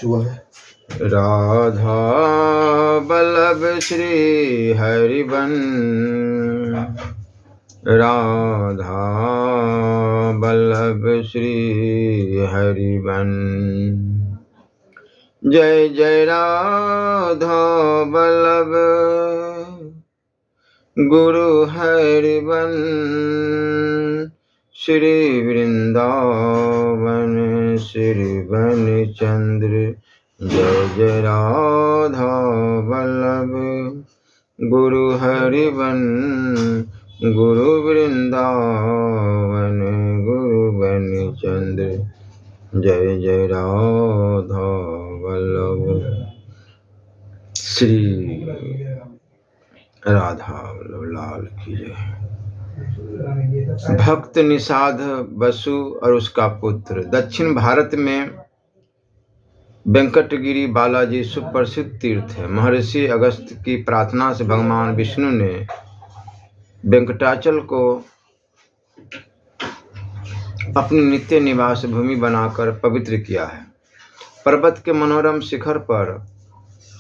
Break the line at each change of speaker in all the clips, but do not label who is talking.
राधा बल्लभ श्री हरिवन, राधा बल्लभ श्री हरिवन। जय जय राधा बल्लभ गुरु हरिवन, श्री वृंदावन श्री बन चंद्र। जय जय राधा बल्लभ गुरु हरिवन, गुरु वृंदावन गुरु बन चंद्र। जय जय राधा वल्लभ श्री राधा वल्लभ लाल की जय। भक्त निषाद बसु और उसका पुत्र। दक्षिण भारत में वेंकटगिरी बालाजी सुप्रसिद्ध तीर्थ है। महर्षि अगस्त की प्रार्थना से भगवान विष्णु ने वेंकटाचल को अपनी नित्य निवास भूमि बनाकर पवित्र किया है। पर्वत के मनोरम शिखर पर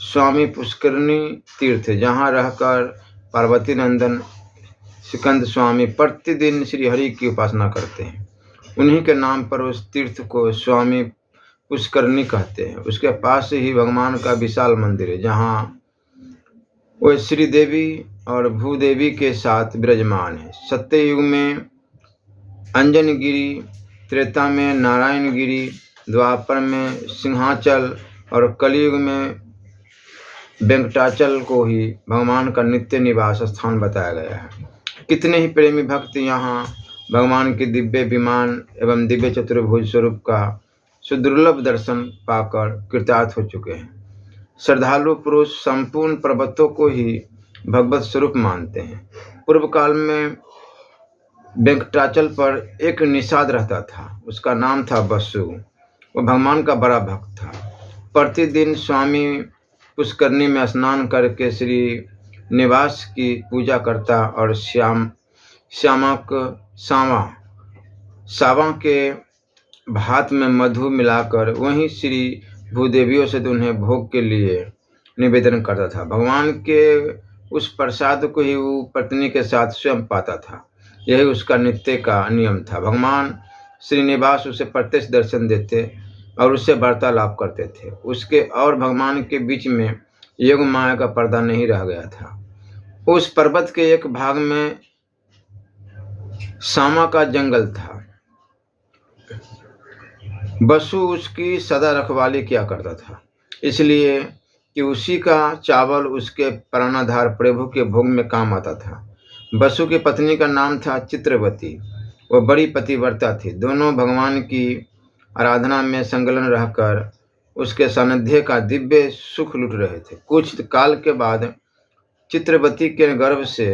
स्वामी पुष्करणी तीर्थ, जहाँ रहकर पार्वती नंदन सिकंद स्वामी प्रतिदिन श्री हरि की उपासना करते हैं। उन्हीं के नाम पर उस तीर्थ को स्वामी पुष्करणी कहते हैं। उसके पास ही भगवान का विशाल मंदिर है, जहाँ वह श्रीदेवी और भूदेवी के साथ विराजमान है। सत्ययुग में अंजनगिरी, त्रेता में नारायणगिरी, द्वापर में सिंहाचल और कलयुग में वेंकटाचल को ही भगवान का नित्य निवास स्थान बताया गया है। कितने ही प्रेमी भक्त यहाँ भगवान के दिव्य विमान एवं दिव्य चतुर्भुज स्वरूप का सुदुर्लभ दर्शन पाकर कृतार्थ हो चुके हैं। श्रद्धालु पुरुष संपूर्ण पर्वतों को ही भगवत स्वरूप मानते हैं। पूर्व काल में वेंकटाचल पर एक निषाद रहता था। उसका नाम था बसु। वह भगवान का बड़ा भक्त था। प्रतिदिन स्वामी पुष्करणी में स्नान करके श्री निवास की पूजा करता और सावा के भात में मधु मिलाकर वहीं श्री भूदेवियों से उन्हें भोग के लिए निवेदन करता था। भगवान के उस प्रसाद को ही वो पत्नी के साथ स्वयं पाता था। यही उसका नित्य का नियम था। भगवान श्रीनिवास उसे प्रत्यक्ष दर्शन देते और उससे वार्तालाप करते थे। उसके और भगवान के बीच में योग माया का पर्दा नहीं रह गया था। उस पर्वत के एक भाग में सामा का जंगल था। बसु उसकी सदा रखवाली किया करता था, इसलिए कि उसी का चावल उसके प्राणाधार प्रभु के भोग में काम आता था। बसु की पत्नी का नाम था चित्रवती। वह बड़ी पतिव्रता थी। दोनों भगवान की आराधना में संलग्न रहकर उसके सानिध्य का दिव्य सुख लूट रहे थे। कुछ काल के बाद चित्रवती के गर्भ से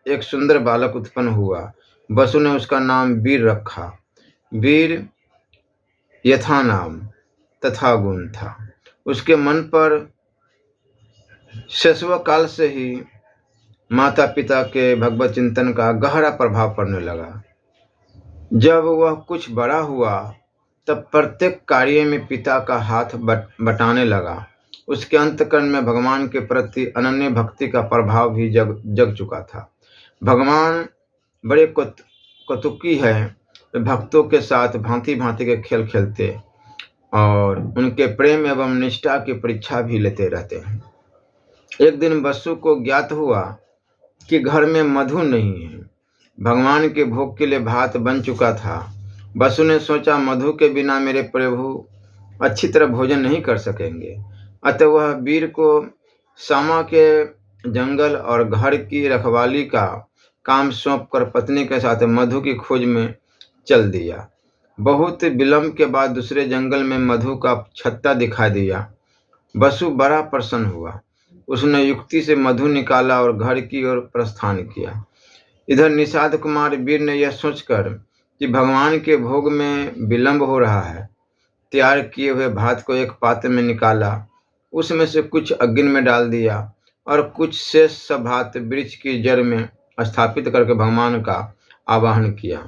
एक सुंदर बालक उत्पन्न हुआ। बसु ने उसका नाम वीर रखा। वीर यथा नाम तथा गुण था। उसके मन पर शैशव काल से ही माता पिता के भगवत चिंतन का गहरा प्रभाव पड़ने लगा। जब वह कुछ बड़ा हुआ तब प्रत्येक कार्य में पिता का हाथ बटाने लगा। उसके अंतःकरण में भगवान के प्रति अनन्य भक्ति का प्रभाव भी जग चुका था। भगवान बड़े कौतुकी है। भक्तों के साथ भांति भांति के खेल खेलते और उनके प्रेम एवं निष्ठा की परीक्षा भी लेते रहते हैं। एक दिन बसु को ज्ञात हुआ कि घर में मधु नहीं है। भगवान के भोग के लिए भात बन चुका था। बसु ने सोचा, मधु के बिना मेरे प्रभु अच्छी तरह भोजन नहीं कर सकेंगे। अतः वह वीर को सामा के जंगल और घर की रखवाली का काम सौंपकर पत्नी के साथ मधु की खोज में चल दिया। बहुत विलंब के बाद दूसरे जंगल में मधु का छत्ता दिखाई दिया। बसु बड़ा प्रसन्न हुआ। उसने युक्ति से मधु निकाला और घर की ओर प्रस्थान किया। इधर निषाद कुमार वीर ने यह सोचकर कि भगवान के भोग में विलंब हो रहा है, तैयार किए हुए भात को एक पात्र में निकाला। उसमें से कुछ अग्नि में डाल दिया और कुछ शेष सब भात वृक्ष की जड़ में स्थापित करके भगवान का आवाहन किया।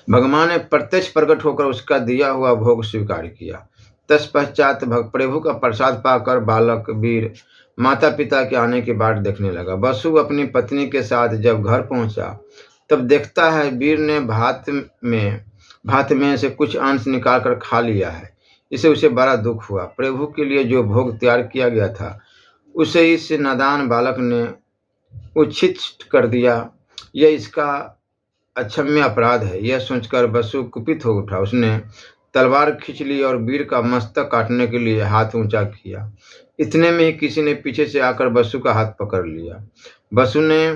भगवान ने प्रत्यक्ष प्रकट होकर उसका दिया हुआ भोग स्वीकार किया। तत्पश्चात प्रभु का प्रसाद पाकर बालक वीर माता पिता के आने की बाट देखने लगा। वसु अपनी पत्नी के साथ जब घर पहुंचा तब देखता है वीर ने भात में से कुछ अंश निकाल कर खा लिया है। इसे उसे बड़ा दुख हुआ। प्रभु के लिए जो भोग तैयार किया गया था उसे इस नादान बालक ने उच्छित कर दिया। यह इसका अक्षम्य अपराध है। यह सोचकर वसु कुपित हो उठा। उसने तलवार खींच ली और वीर का मस्तक काटने के लिए हाथ ऊंचा किया। इतने में ही किसी ने पीछे से आकर वसु का हाथ पकड़ लिया। वसु ने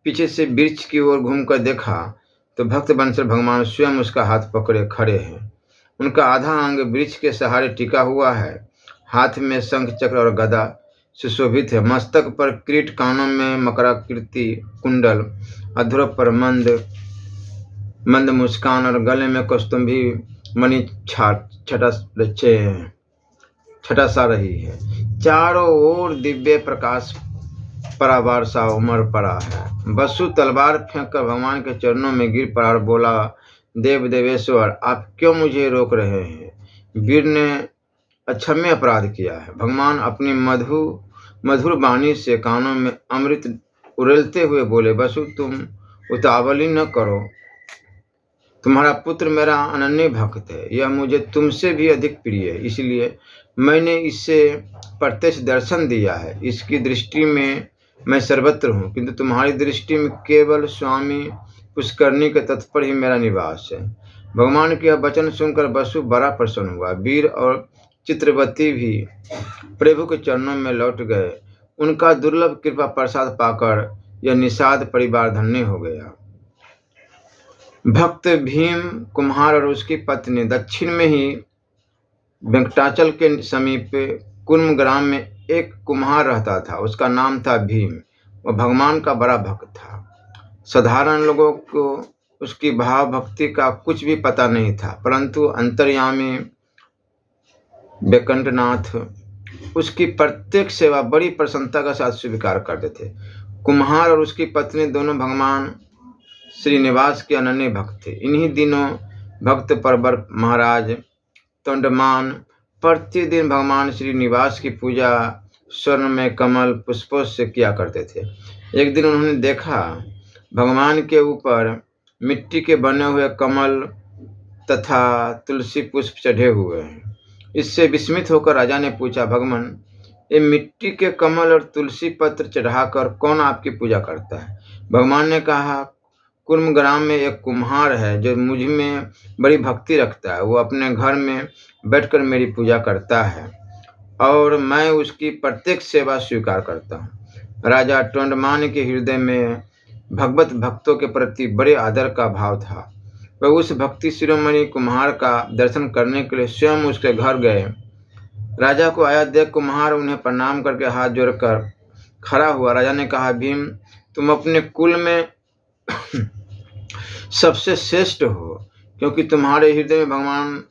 पीछे से वृक्ष की ओर घूमकर देखा तो भक्त बंसल भगवान स्वयं उसका हाथ पकड़े खड़े हैं। उनका आधा अंग वृक्ष के सहारे टिका हुआ है। हाथ में शंख चक्र और गदा सुशोभित है। मस्तक पर किरीट, कानों में मकराकृति कुंडल, अधरों पर मंद मुस्कान और गले में कौस्तुंभी मणि छटा सा रही है। चारों ओर दिव्य प्रकाश परावार सा उमड़ पड़ा है। वसु तलवार फेंककर भगवान के चरणों में गिर पड़ा और बोला, देव देवेश्वर, आप क्यों मुझे रोक रहे हैं? वीर ने अक्षम्य अपराध किया है। भगवान अपनी मधुर वाणी से कानों में अमृत उड़ेलते हुए बोले, वसु तुम उतावली न करो। तुम्हारा पुत्र मेरा अनन्य भक्त है। यह मुझे तुमसे भी अधिक प्रिय है, इसलिए मैंने इसे प्रत्यक्ष दर्शन दिया है। इसकी दृष्टि में मैं सर्वत्र हूँ, किंतु तुम्हारी दृष्टि में केवल स्वामी पुष्करणी के तट पर ही मेरा निवास है। भगवान के यह वचन सुनकर वसु बड़ा प्रसन्न हुआ। वीर और चित्रवती भी प्रभु के चरणों में लौट गए। उनका दुर्लभ कृपा प्रसाद पाकर यह निषाद परिवार धन्य हो गया। भक्त भीम कुम्हार और उसकी पत्नी दक्षिण में ही वेंकटाचल के समीप कुर्म ग्राम में एक कुम्हार रहता था। उसका नाम था भीम। वह भगवान का बड़ा भक्त था। साधारण लोगों को उसकी भाव भक्ति का कुछ भी पता नहीं था, परंतु अंतर्यामी वेंकटनाथ उसकी प्रत्येक सेवा बड़ी प्रसन्नता के साथ स्वीकार करते थे। कुम्हार और उसकी पत्नी दोनों भगवान श्रीनिवास के अनन्य भक्त थे। इन्हीं दिनों भक्त परवर महाराज तोंडमान प्रतिदिन भगवान श्रीनिवास की पूजा स्वर्ण में कमल पुष्पों से किया करते थे। एक दिन उन्होंने देखा भगवान के ऊपर मिट्टी के बने हुए कमल तथा तुलसी पुष्प चढ़े हुए हैं। इससे विस्मित होकर राजा ने पूछा, भगवान, ये मिट्टी के कमल और तुलसी पत्र चढ़ाकर कौन आपकी पूजा करता है? भगवान ने कहा, कुर्म ग्राम में एक कुम्हार है जो मुझ में बड़ी भक्ति रखता है। वो अपने घर में बैठकर मेरी पूजा करता है और मैं उसकी प्रत्येक सेवा स्वीकार करता हूँ। राजा टोंडमान के हृदय में भगवत भक्तों के प्रति बड़े आदर का भाव था। वह उस भक्ति शिरोमणि कुम्हार का दर्शन करने के लिए स्वयं उसके घर गए। राजा को आया देख कुम्हार उन्हें प्रणाम करके हाथ जोड़कर खड़ा हुआ। राजा ने कहा, भीम, तुम अपने कुल में सबसे श्रेष्ठ हो, क्योंकि तुम्हारे हृदय में भगवान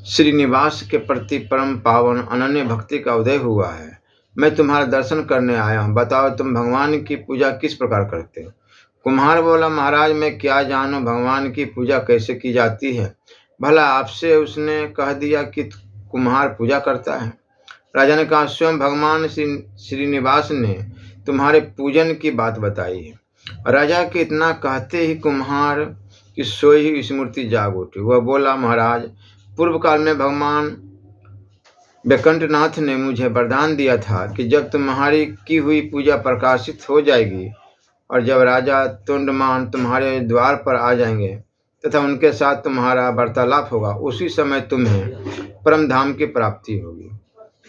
श्रीनिवास के प्रति परम पावन अनन्य भक्ति का उदय हुआ है। मैं तुम्हारा दर्शन करने आया हूँ। बताओ, तुम भगवान की पूजा किस प्रकार करते हो? कुम्हार बोला, महाराज, मैं क्या जानूं भगवान की पूजा कैसे की जाती है। भला आपसे उसने कह दिया कि कुम्हार पूजा करता है? राजा ने कहा, स्वयं भगवान श्रीनिवास ने तुम्हारे पूजन की बात बताई है। राजा के इतना कहते ही कुम्हार की सोई हुई स्मृति जाग उठी। वह बोला, महाराज, पूर्व काल में भगवान वेंकटनाथ ने मुझे वरदान दिया था कि जब तुम्हारी की हुई पूजा प्रकाशित हो जाएगी और जब राजा तोंडमान तुम्हारे द्वार पर आ जाएंगे तथा उनके साथ तुम्हारा वार्तालाप होगा, उसी समय तुम्हें परम धाम की प्राप्ति होगी।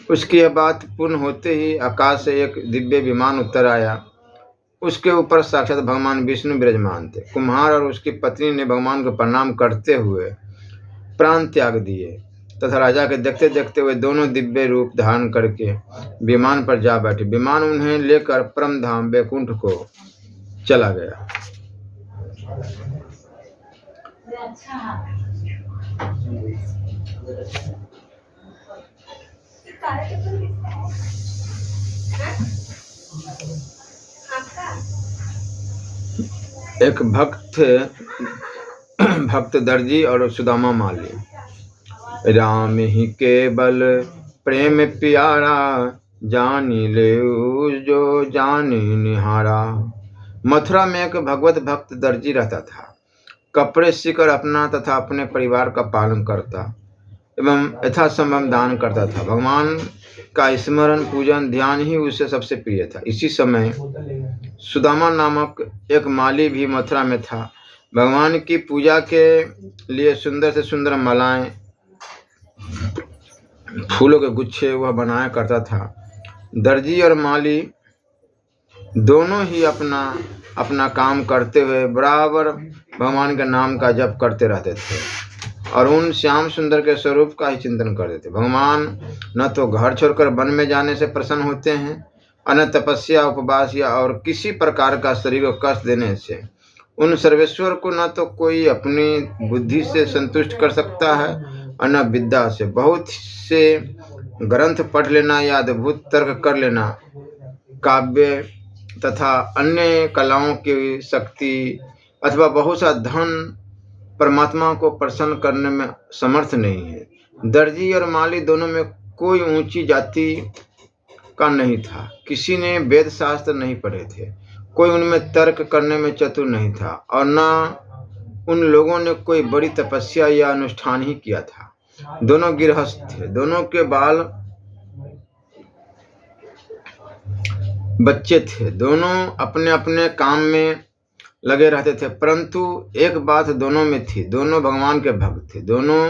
उसकी यह बात पूर्ण होते ही आकाश से एक दिव्य विमान उतर आया। उसके ऊपर साक्षात भगवान विष्णु विराजमान थे। कुम्हार और उसकी पत्नी ने भगवान को प्रणाम करते हुए प्राण त्याग दिए तथा राजा के देखते देखते हुए दोनों दिव्य रूप धारण करके विमान पर जा बैठे। विमान उन्हें लेकर परम धाम वैकुंठ को चला गया। एक भक्त दर्जी और सुदामा माली। राम ही केवल प्रेम प्यारा, जानी ले जो जानी निहारा। मथुरा में एक भगवत भक्त दर्जी रहता था। कपड़े सीकर अपना तथा अपने परिवार का पालन करता एवं यथासंभव दान करता था। भगवान का स्मरण पूजन ध्यान ही उसे सबसे प्रिय था। इसी समय सुदामा नामक एक माली भी मथुरा में था। भगवान की पूजा के लिए सुंदर से सुंदर मालाएं, फूलों के गुच्छे वह बनाया करता था। दर्जी और माली दोनों ही अपना अपना काम करते हुए बराबर भगवान के नाम का जप करते रहते थे और उन श्याम सुंदर के स्वरूप का ही चिंतन करते थे। भगवान न तो घर छोड़कर वन में जाने से प्रसन्न होते हैं और न तपस्या, उपवास या और किसी प्रकार का शरीर को कष्ट देने से। उन सर्वेश्वर को न तो कोई अपनी बुद्धि से संतुष्ट कर सकता है और न विद्या से। बहुत से ग्रंथ पढ़ लेना या अद्भुत तर्क कर लेना, काव्य तथा अन्य कलाओं की शक्ति अथवा बहुत सा धन परमात्मा को प्रसन्न करने में समर्थ नहीं है। दर्जी और माली दोनों में कोई ऊंची जाति का नहीं था। किसी ने वेद शास्त्र नहीं पढ़े थे, कोई उनमें तर्क करने में चतुर नहीं था और न उन लोगों ने कोई बड़ी तपस्या या अनुष्ठान ही किया था। दोनों गृहस्थ थे, दोनों के बाल बच्चे थे, दोनों अपने अपने काम में लगे रहते थे। परंतु एक बात दोनों में थी, दोनों भगवान के भक्त थे, दोनों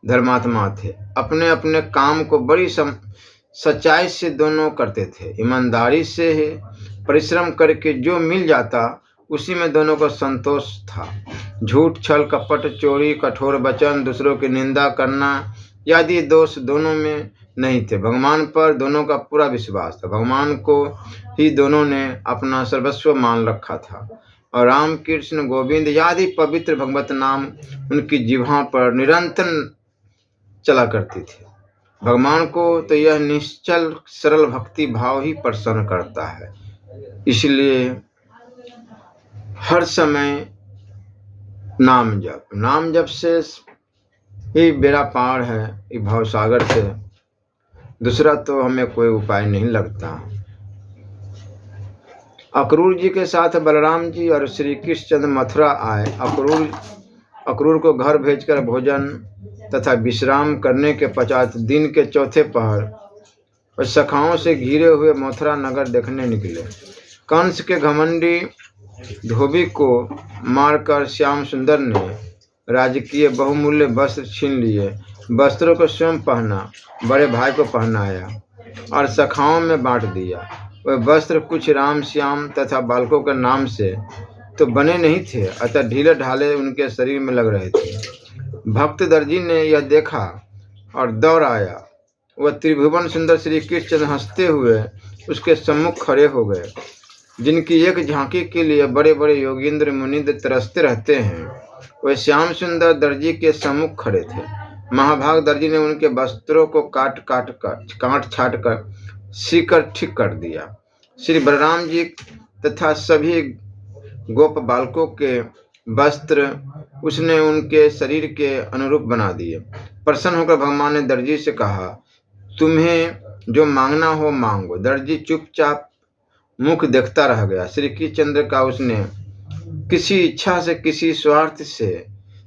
धर्मात्मा थे। अपने अपने काम को बड़ी सच्चाई से दोनों करते थे। ईमानदारी से परिश्रम करके जो मिल जाता उसी में दोनों को संतोष था। झूठ, छल, कपट, चोरी, कठोर वचन, दूसरों की निंदा करना आदि दोष दोनों में नहीं थे। भगवान पर दोनों का पूरा विश्वास था। भगवान को ही दोनों ने अपना सर्वस्व मान रखा था और राम, कृष्ण, गोविंद आदि पवित्र भगवत नाम उनकी जिह्वा पर निरंतर चला करती थी। भगवान को तो यह निश्चल सरल भक्ति भाव ही प्रसन्न करता है। इसलिए हर समय नाम जप से ही बेड़ा पार है। इस भाव सागर से दूसरा तो हमें कोई उपाय नहीं लगता। अक्रूर जी के साथ बलराम जी और श्री कृष्णचंद्र मथुरा आए। अक्रूर को घर भेजकर भोजन तथा विश्राम करने के पश्चात दिन के चौथे पहर और सखाओं से घिरे हुए मथुरा नगर देखने निकले। कंस के घमंडी धोबी को मारकर श्याम सुंदर ने राजकीय बहुमूल्य वस्त्र छीन लिए। वस्त्रों को स्वयं पहना, बड़े भाई को पहनाया और सखाओं में बांट दिया। वह वस्त्र कुछ राम, श्याम तथा बालकों के नाम से तो बने नहीं थे, अतः ढीले ढाले उनके शरीर में लग रहे थे। भक्त दर्जी ने यह देखा और दौड़ आया। वह त्रिभुवन सुंदर श्री कृष्ण हंसते हुए उसके सम्मुख खड़े हो गए, जिनकी एक झांकी के लिए बड़े बड़े योगींद्र मुनिंद्र तरसते रहते हैं। वह श्याम सुंदर दर्जी के सम्मुख खड़े थे। महाभाग दर्जी ने उनके वस्त्रों को काट छाट कर सीकर ठीक कर दिया। श्री बलराम जी तथा सभी गोप बालकों के वस्त्र उसने उनके शरीर के अनुरूप बना दिए। प्रसन्न होकर भगवान ने दर्जी से कहा, तुम्हें जो मांगना हो मांगो। दर्जी चुपचाप मुख देखता रह गया। श्री कृष्णचंद्र का उसने किसी इच्छा से, किसी स्वार्थ से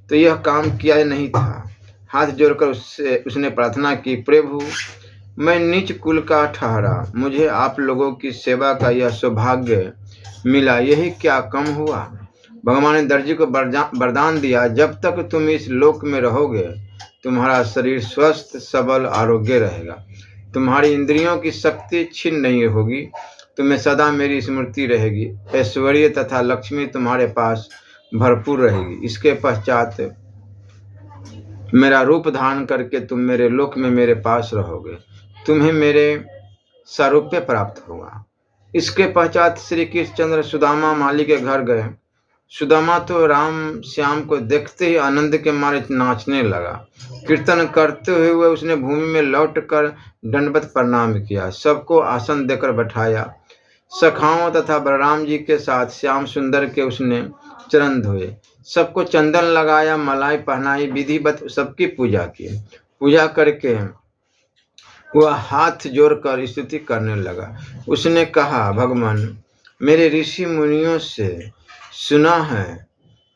तो यह काम किया नहीं था। हाथ जोड़कर उसने प्रार्थना की, प्रभु मैं नीच कुल का ठहरा, मुझे आप लोगों की सेवा का यह सौभाग्य मिला, यही क्या कम हुआ। भगवान ने दर्जी को वरदान दिया, जब तक तुम इस लोक में रहोगे तुम्हारा शरीर स्वस्थ सबल आरोग्य रहेगा, तुम्हारी इंद्रियों की शक्ति छीन नहीं होगी, तुम्हें सदा मेरी स्मृति रहेगी, ऐश्वर्य तथा लक्ष्मी तुम्हारे पास भरपूर रहेगी। इसके पश्चात मेरा रूप धारण करके तुम मेरे लोक में मेरे पास रहोगे, तुम्हें मेरे सारूप्य प्राप्त होगा। इसके पश्चात श्री कृष्णचंद्र सुदामा माली के घर गए। सुदामा तो राम श्याम को देखते ही आनंद के मारे नाचने लगा। कीर्तन करते हुए उसने भूमि में लौटकर दंडवत प्रणाम किया, सबको आसन देकर बैठाया। सखाओं तथा बलराम जी के साथ श्याम सुंदर के उसने चरण धोए, सबको चंदन लगाया, मलाई पहनाई, विधिवत सबकी पूजा की। पूजा करके वह हाथ जोड़कर स्तुति करने लगा। उसने कहा, भगवान, मेरे ऋषि मुनियों से सुना है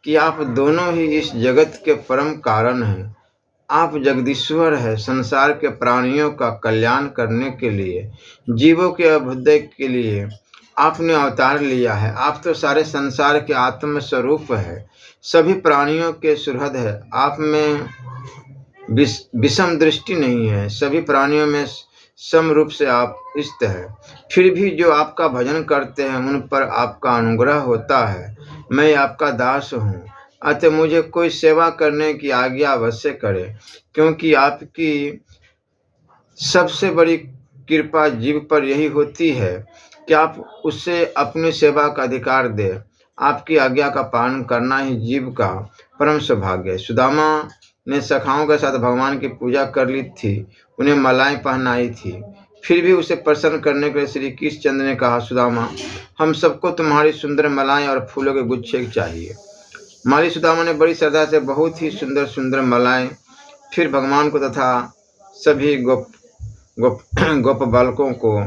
कि आप दोनों ही इस जगत के परम कारण हैं। आप जगदीश्वर है। संसार के प्राणियों का कल्याण करने के लिए, जीवों के अभ्युदय के लिए आपने अवतार लिया है। आप तो सारे संसार के आत्म स्वरूप है, सभी प्राणियों के सुहृद है। आप में विषम दृष्टि नहीं है, सभी प्राणियों में सम रूप से आप स्थित है। फिर भी जो आपका भजन करते हैं उन पर आपका अनुग्रह होता है। मैं आपका दास हूँ, अतः मुझे कोई सेवा करने की आज्ञा अवश्य करें, क्योंकि आपकी सबसे बड़ी कृपा जीव पर यही होती है कि आप उसे अपनी सेवा का अधिकार दे। आपकी आज्ञा का पालन करना ही जीव का परम सौभाग्य है। सुदामा ने सखाओं के साथ भगवान की पूजा कर ली थी, उन्हें मालाएं पहनाई थी। फिर भी उसे प्रसन्न करने के लिए श्री कृष्णचंद्र ने कहा, सुदामा, हम सबको तुम्हारी सुंदर मालाएं और फूलों के गुच्छे चाहिए। माली सुदामा ने बड़ी श्रद्धा से बहुत ही सुंदर सुंदर मालाएं फिर भगवान को तथा सभी गोप बालकों को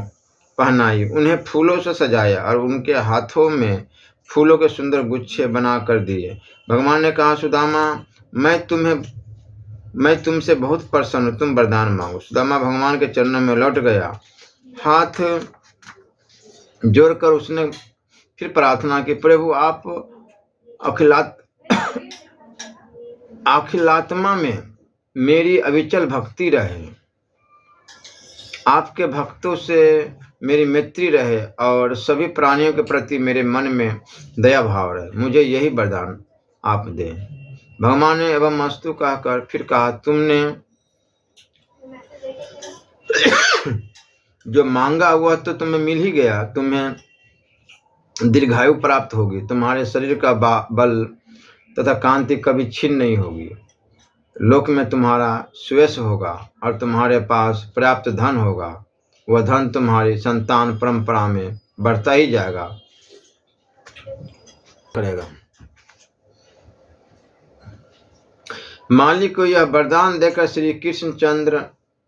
पहनाई, उन्हें फूलों से सजाया और उनके हाथों में फूलों के सुंदर गुच्छे बना कर दिए। भगवान ने कहा, सुदामा, मैं तुमसे बहुत प्रसन्न हूँ, तुम वरदान मांगो। सुदामा भगवान के चरणों में लौट गया। हाथ जोड़कर उसने फिर प्रार्थना की, प्रभु, आप अखिलात्मा में मेरी अविचल भक्ति रहे, आपके भक्तों से मेरी मैत्री रहे और सभी प्राणियों के प्रति मेरे मन में दया भाव रहे। मुझे यही वरदान आप दें। भगवान ने एवं मस्तु कहकर फिर कहा, तुमने जो मांगा वह तो तुम्हें मिल ही गया। तुम्हें दीर्घायु प्राप्त होगी, तुम्हारे शरीर का बल तथा कांति कभी छीन नहीं होगी। लोक में तुम्हारा सुयश होगा और तुम्हारे पास पर्याप्त धन होगा। वह धन तुम्हारी संतान परंपरा में बढ़ता ही जाएगा करेगा। माली को यह वरदान देकर श्री कृष्णचंद्र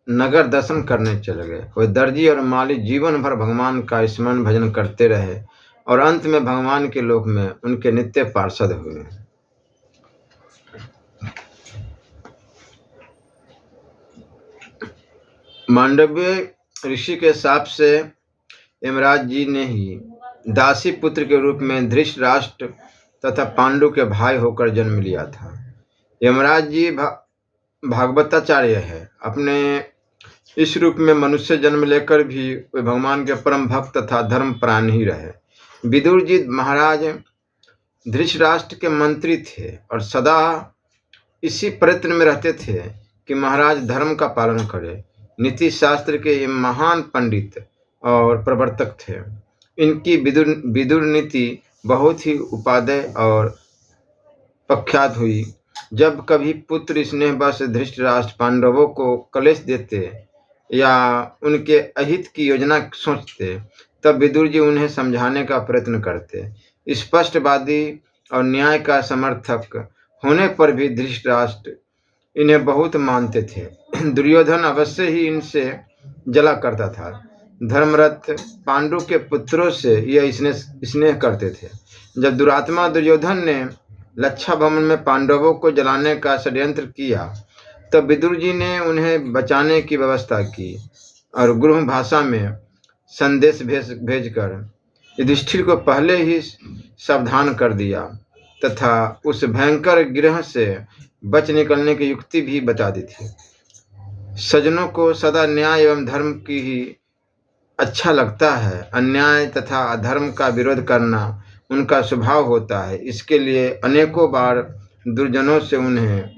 नगर दर्शन करने चले गए। वह दर्जी और माली जीवन भर भगवान का स्मरण भजन करते रहे और अंत में भगवान के लोक में उनके नित्य पार्षद हुए। मांडव्य ऋषि के शाप से यमराज जी ने ही दासी पुत्र के रूप में धृतराष्ट्र तथा पांडु के भाई होकर जन्म लिया था। यमराज जी भागवताचार्य है। अपने इस रूप में मनुष्य जन्म लेकर भी वे भगवान के परम भक्त तथा धर्म प्राण ही रहे। विदुर जी महाराज धृतराष्ट्र के मंत्री थे और सदा इसी प्रयत्न में रहते थे कि महाराज धर्म का पालन करे। नीति शास्त्र के ये महान पंडित और प्रवर्तक थे। इनकी विदुर नीति बहुत ही उपादेय और प्रख्यात हुई। जब कभी पुत्र स्नेहवश धृतराष्ट्र पांडवों को क्लेश देते या उनके अहित की योजना सोचते, तब विदुर जी उन्हें समझाने का प्रयत्न करते। स्पष्टवादी और न्याय का समर्थक होने पर भी धृतराष्ट्र इन्हें बहुत मानते थे। दुर्योधन अवश्य ही इनसे जला करता था। धर्मरथ पांडु के पुत्रों से यह स्नेह करते थे। जब दुरात्मा दुर्योधन ने लच्छा भवन में पांडवों को जलाने का षड्यंत्र किया, तब विदुर जी ने उन्हें बचाने की व्यवस्था की और गुरु भाषा में संदेश भेजकर युधिष्ठिर को पहले ही सावधान कर दिया तथा उस भयंकर गिरह से बच निकलने की युक्ति भी बता दी थी। सज्जनों को सदा न्याय एवं धर्म की ही अच्छा लगता है। अन्याय तथा अधर्म का विरोध करना उनका स्वभाव होता है। इसके लिए अनेकों बार दुर्जनों से उन्हें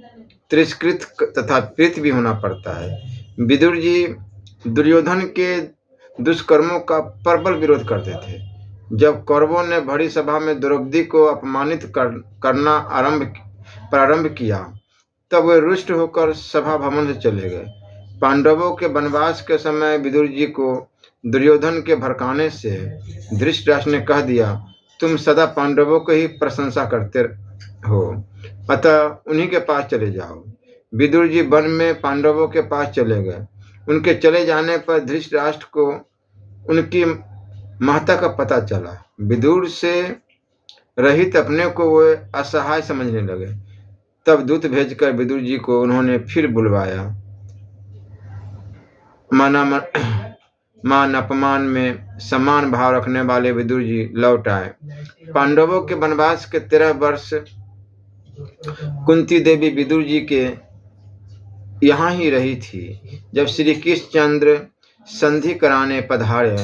तिरस्कृत तथा प्रीत भी होना पड़ता है। विदुर जी दुर्योधन के दुष्कर्मों का प्रबल विरोध करते थे। जब कौरवों ने बड़ी सभा में द्रौपदी को अपमानित करना प्रारंभ किया, तब वे रुष्ट होकर सभा भवन से चले गए। पांडवों के वनवास के समय विदुर जी को दुर्योधन के भड़काने से धृतराष्ट्र ने कह दिया, तुम सदा पांडवों को ही प्रशंसा करते हो, अतः उन्हीं के पास चले जाओ। विदुर जी वन में पांडवों के पास चले गए। उनके चले जाने पर धृतराष्ट्र को उनकी महत्ता का पता चला। विदुर से रहित अपने को वे असहाय समझने लगे। तब दूत भेजकर विदुर जी को उन्होंने फिर बुलवाया। मान अपमान में समान भाव रखने वाले विदुर जी लौट आए। पांडवों के वनवास के 13 वर्ष कुंती देवी विदुर जी के यहाँ ही रही थी। जब श्री कृष्णचंद्र संधि कराने पधारे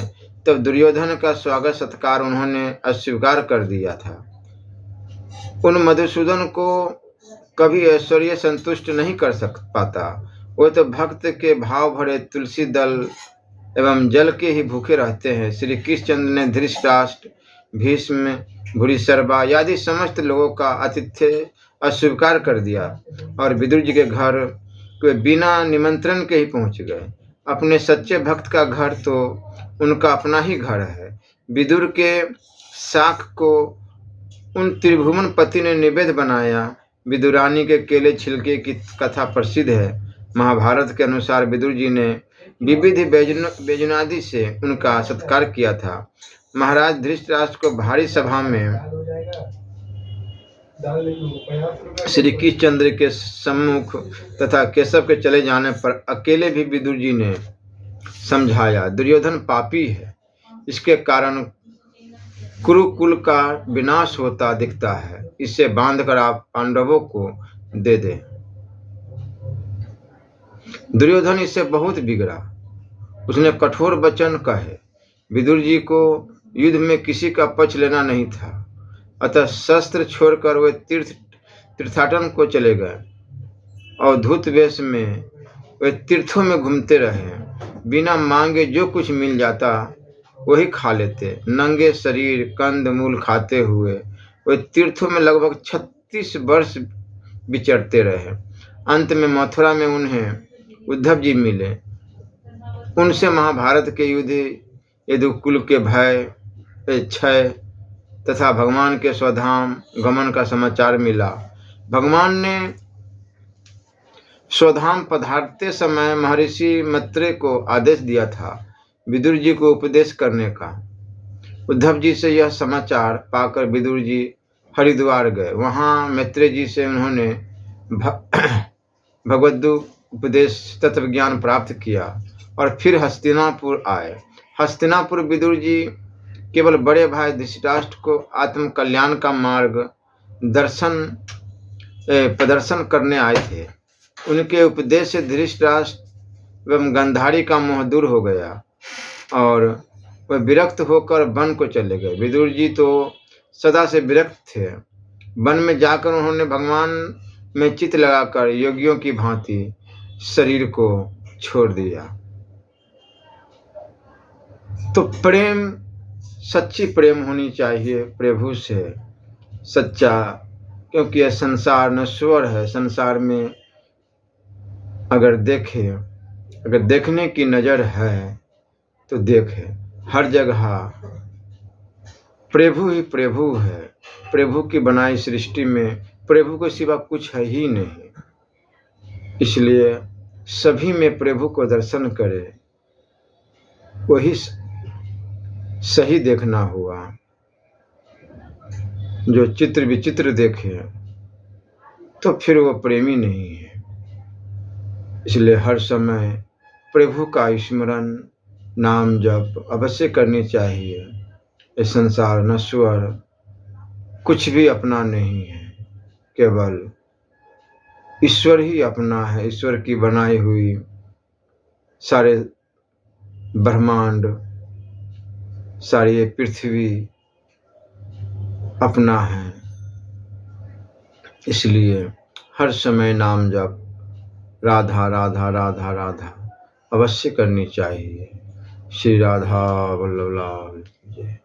तब दुर्योधन का स्वागत सत्कार उन्होंने अस्वीकार कर दिया था। उन मधुसूदन को कभी ऐश्वर्य संतुष्ट नहीं कर पाता। वो तो भक्त के भाव भरे तुलसी दल एवं जल के ही भूखे रहते हैं। श्री कृष्णचंद्र ने धृतराष्ट्र, भीष्म, भूरिश्रवा आदि समस्त लोगों का आतिथ्य अस्वीकार कर दिया और विदुर जी के घर वे बिना निमंत्रण के ही पहुंच गए। अपने सच्चे भक्त का घर तो उनका अपना ही घर है। विदुर के शाख को उन त्रिभुवन पति ने निवेद्य बनाया। विदुरानी के केले छिलके की कथा प्रसिद्ध है। महाभारत के अनुसार विदुर जी ने विविध व्यंजनादि से उनका सत्कार किया था। महाराज धृतराष्ट्र को भारी सभा में श्री कृष्णचंद्र के सम्मुख तथा केशव के चले जाने पर अकेले भी विदुर जी ने समझाया, दुर्योधन पापी है, इसके कारण कुरुकुल का विनाश होता दिखता है, इसे बांधकर आप पांडवों को दे दें। दुर्योधन इससे बहुत बिगड़ा। उसने कठोर वचन कहे। विदुर जी को युद्ध में किसी का पक्ष लेना नहीं था, अतः शस्त्र छोड़कर वे तीर्थाटन को चले गए। अवधूत वेश में वे तीर्थों में घूमते रहे। बिना मांगे जो कुछ मिल जाता वही खा लेते। नंगे शरीर कंद मूल खाते हुए वे तीर्थों में लगभग 36 वर्ष विचरते रहे। अंत में मथुरा में उन्हें उद्धव जी मिले। उनसे महाभारत के युद्ध, यदुकुल के भय, क्षय तथा भगवान के स्वधाम गमन का समाचार मिला। भगवान ने स्वधाम पधारते समय महर्षि मैत्रेय को आदेश दिया था विदुर जी को उपदेश करने का। उद्धव जी से यह समाचार पाकर विदुर जी हरिद्वार गए। वहां मैत्रेय जी से उन्होंने भगवद उपदेश तत्व ज्ञान प्राप्त किया और फिर हस्तिनापुर आए। हस्तिनापुर विदुर जी केवल बड़े भाई धृतराष्ट्र को आत्म कल्याण का मार्ग प्रदर्शन करने आए थे। उनके उपदेश से धृतराष्ट्र एवं गांधारी का मोह दूर हो गया और वह विरक्त होकर वन को चले गए। विदुर जी तो सदा से विरक्त थे। वन में जाकर उन्होंने भगवान में चित्त लगाकर योगियों की भांति शरीर को छोड़ दिया। तो प्रेम, सच्ची प्रेम होनी चाहिए प्रभु से, सच्चा, क्योंकि यह संसार नश्वर है। संसार में अगर देखने की नज़र है तो देखे, हर जगह प्रभु ही प्रभु है। प्रभु की बनाई सृष्टि में प्रभु के सिवा कुछ है ही नहीं। इसलिए सभी में प्रभु को दर्शन करे, वही सही देखना हुआ। जो चित्र विचित्र देखे तो फिर वो प्रेमी नहीं है। इसलिए हर समय प्रभु का स्मरण, नाम जप अवश्य करनी चाहिए। ये संसार नश्वर, कुछ भी अपना नहीं है, केवल ईश्वर ही अपना है। ईश्वर की बनाई हुई सारे ब्रह्मांड, सारी ये पृथ्वी अपना है। इसलिए हर समय नाम जप राधा राधा राधा राधा अवश्य करनी चाहिए। श्री राधा वल्लभ लाल की जय।